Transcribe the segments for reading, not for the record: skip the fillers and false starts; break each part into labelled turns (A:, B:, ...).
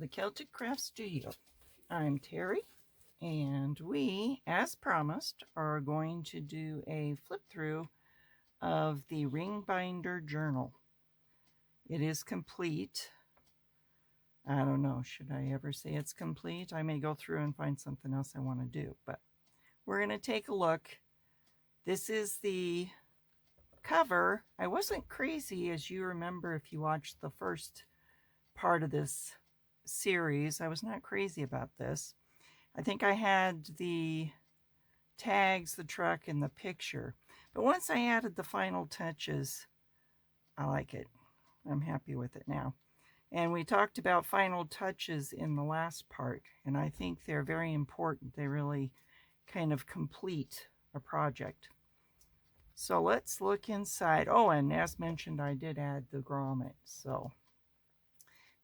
A: the Celtic Craft Studio. I'm Terry, and we, as promised, are going to do a flip through of the Ring Binder Journal. It is complete. I don't know, should I ever say it's complete? I may go through and find something else I want to do, but we're going to take a look. This is the cover. I wasn't crazy, as you remember if you watched the first part of this series. I was not crazy about this. I think I had the tags, the truck, and the picture. But once I added the final touches, I like it. I'm happy with it now. And we talked about final touches in the last part, and I think they're very important. They really kind of complete a project. So let's look inside. Oh, and as mentioned, I did add the grommet. So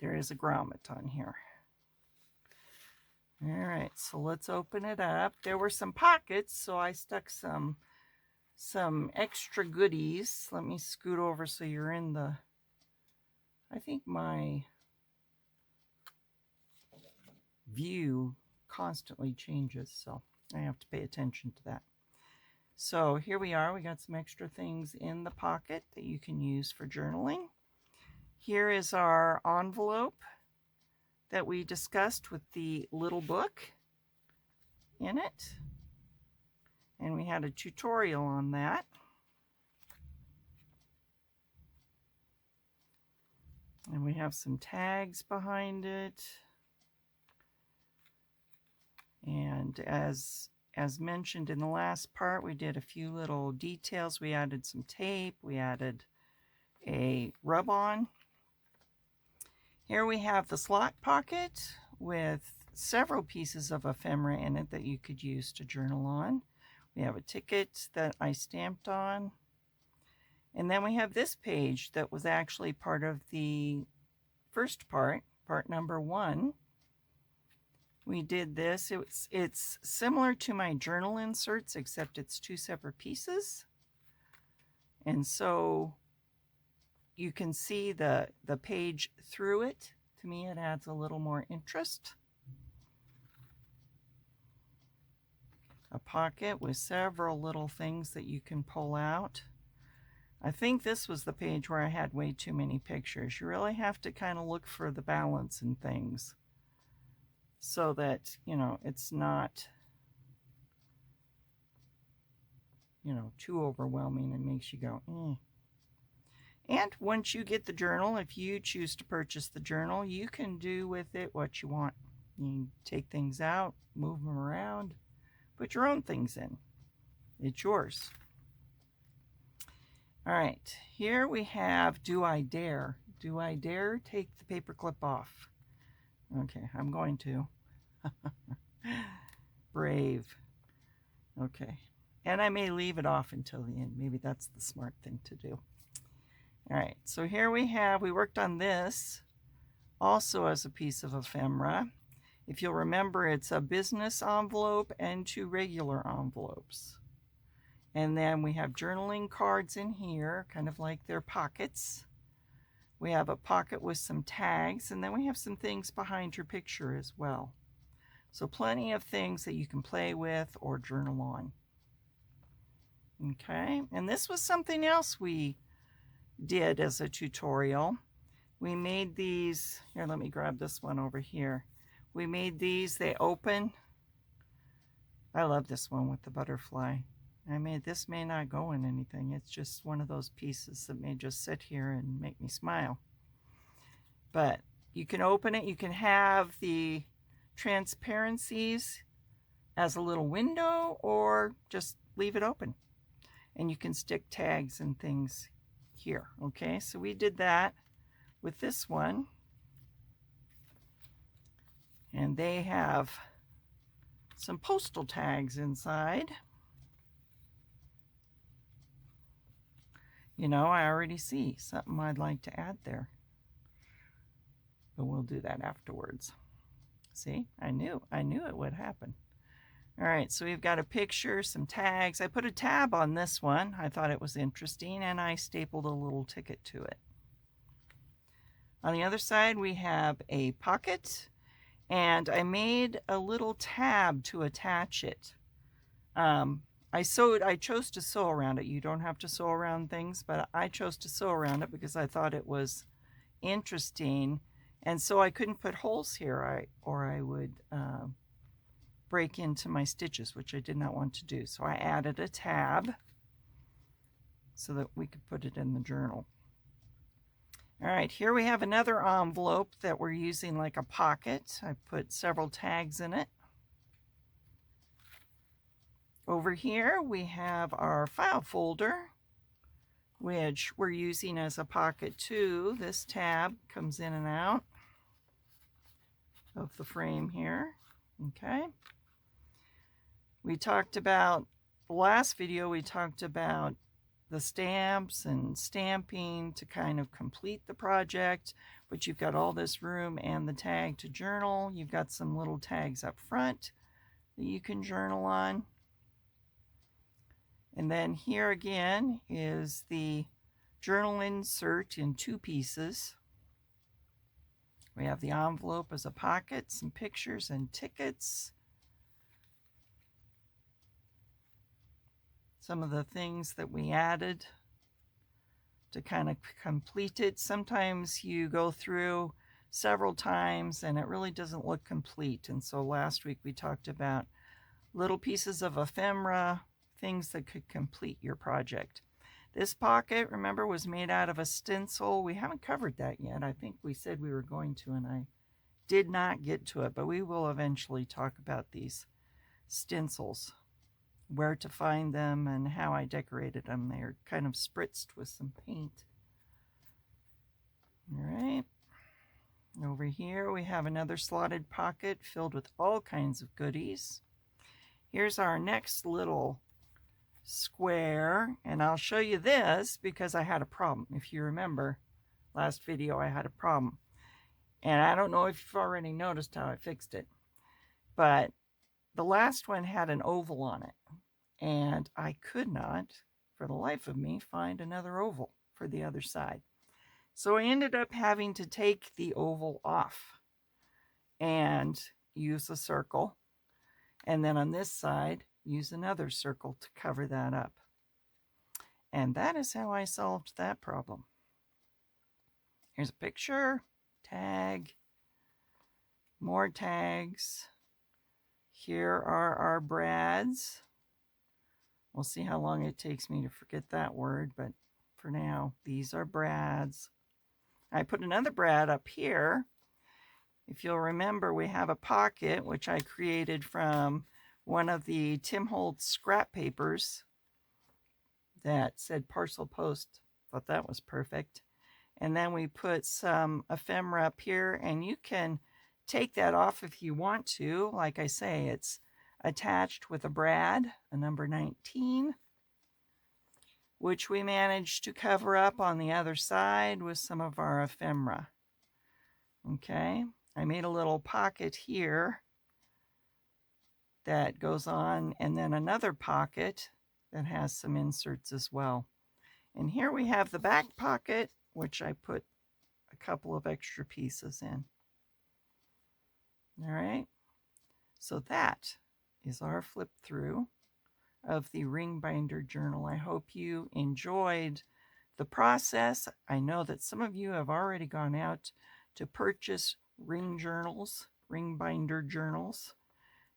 A: there is a grommet on here. All right, so let's open it up. There were some pockets, so I stuck some extra goodies. Let me scoot over so you're in the, I think my view constantly changes, so I have to pay attention to that. So here we are. We got some extra things in the pocket that you can use for journaling. Here is our envelope that we discussed with the little book in it. And we had a tutorial on that. And we have some tags behind it. And as mentioned in the last part, we did a few little details. We added some tape. We added a rub-on. Here we have the slot pocket with several pieces of ephemera in it that you could use to journal on. We have a ticket that I stamped on. And then we have this page that was actually part of the first part number 1. We did this. It's similar to my journal inserts, except it's 2 separate pieces. And so you can see the page through it. To me, it adds a little more interest. A pocket with several little things that you can pull out. I think this was the page where I had way too many pictures. You really have to kind of look for the balance in things so that, you know, it's not, you know, too overwhelming and makes you go, eh. And once you get the journal, if you choose to purchase the journal, you can do with it what you want. You can take things out, move them around, put your own things in. It's yours. All right, here we have Do I Dare? Do I dare take the paper clip off? Okay, I'm going to. Brave. Okay, and I may leave it off until the end. Maybe that's the smart thing to do. All right, so here we worked on this also as a piece of ephemera. If you'll remember, it's a business envelope and 2 regular envelopes. And then we have journaling cards in here, kind of like their pockets. We have a pocket with some tags, and then we have some things behind your picture as well. So plenty of things that you can play with or journal on. Okay, and this was something else we did as a tutorial. We made these, here, let me grab this one over here. We made these, they open. I love this one with the butterfly. This may not go in anything. It's just one of those pieces that may just sit here and make me smile. But you can open it. You can have the transparencies as a little window or just leave it open. And you can stick tags and things here. Okay, so we did that with this one. And they have some postal tags inside. You know, I already see something I'd like to add there. But we'll do that afterwards. See, I knew it would happen. All right, so we've got a picture, some tags. I put a tab on this one. I thought it was interesting, and I stapled a little ticket to it. On the other side, we have a pocket, and I made a little tab to attach it. I chose to sew around it. You don't have to sew around things, but I chose to sew around it because I thought it was interesting. And so I couldn't put holes here, or I would break into my stitches, which I did not want to do. So I added a tab so that we could put it in the journal. All right, here we have another envelope that we're using like a pocket. I put several tags in it. Over here we have our file folder, which we're using as a pocket too. This tab comes in and out of the frame here. Okay. We talked about, the last video we talked about the stamps and stamping to kind of complete the project, but you've got all this room and the tag to journal. You've got some little tags up front that you can journal on. And then here again is the journal insert in 2 pieces. We have the envelope as a pocket, some pictures and tickets. Some of the things that we added to kind of complete it. Sometimes you go through several times and it really doesn't look complete. And so last week we talked about little pieces of ephemera, things that could complete your project. This pocket, remember, was made out of a stencil. We haven't covered that yet. I think we said we were going to, and I did not get to it, but we will eventually talk about these stencils, where to find them and how I decorated them. They're kind of spritzed with some paint. All right. Over here we have another slotted pocket filled with all kinds of goodies. Here's our next little square, and I'll show you this because I had a problem. If you remember last video, I had a problem, and I don't know if you've already noticed how I fixed it, but the last one had an oval on it, and I could not for the life of me find another oval for the other side. So I ended up having to take the oval off and use a circle, and then on this side use another circle to cover that up. And that is how I solved that problem. Here's a picture, tag, more tags. Here are our brads. We'll see how long it takes me to forget that word, but for now, these are brads. I put another brad up here. If you'll remember, we have a pocket, which I created from one of the Tim Holtz scrap papers that said parcel post. Thought that was perfect. And then we put some ephemera up here, and you can take that off if you want to. Like I say, it's attached with a brad, a number 19, which we managed to cover up on the other side with some of our ephemera. Okay, I made a little pocket here that goes on, and then another pocket that has some inserts as well. And here we have the back pocket, which I put a couple of extra pieces in. All right, so that is our flip through of the ring binder journal. I hope you enjoyed the process. I know that some of you have already gone out to purchase ring journals, ring binder journals,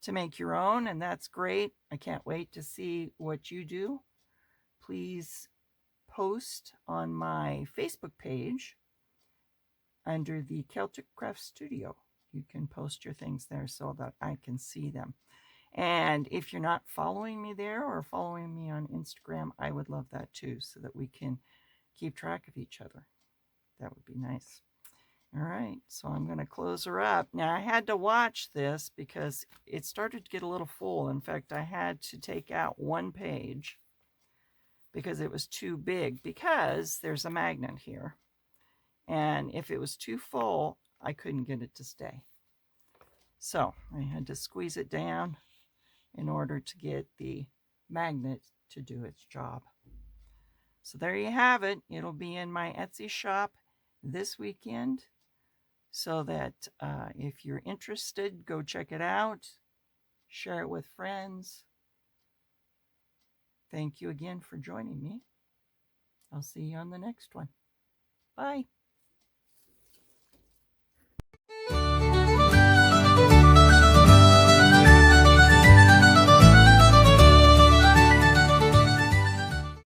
A: to make your own, and that's great. I can't wait to see what you do. Please post on my Facebook page under the Celtic Craft Studio. You can post your things there so that I can see them. And if you're not following me there or following me on Instagram, I would love that too, so that we can keep track of each other. That would be nice. All right, so I'm going to close her up. Now, I had to watch this because it started to get a little full. In fact, I had to take out one page because it was too big, because there's a magnet here. And if it was too full, I couldn't get it to stay. So I had to squeeze it down in order to get the magnet to do its job. So there you have it. It'll be in my Etsy shop this weekend. so that if you're interested, go check it out, share it with friends. Thank you again for joining me. I'll see you on the next one. Bye.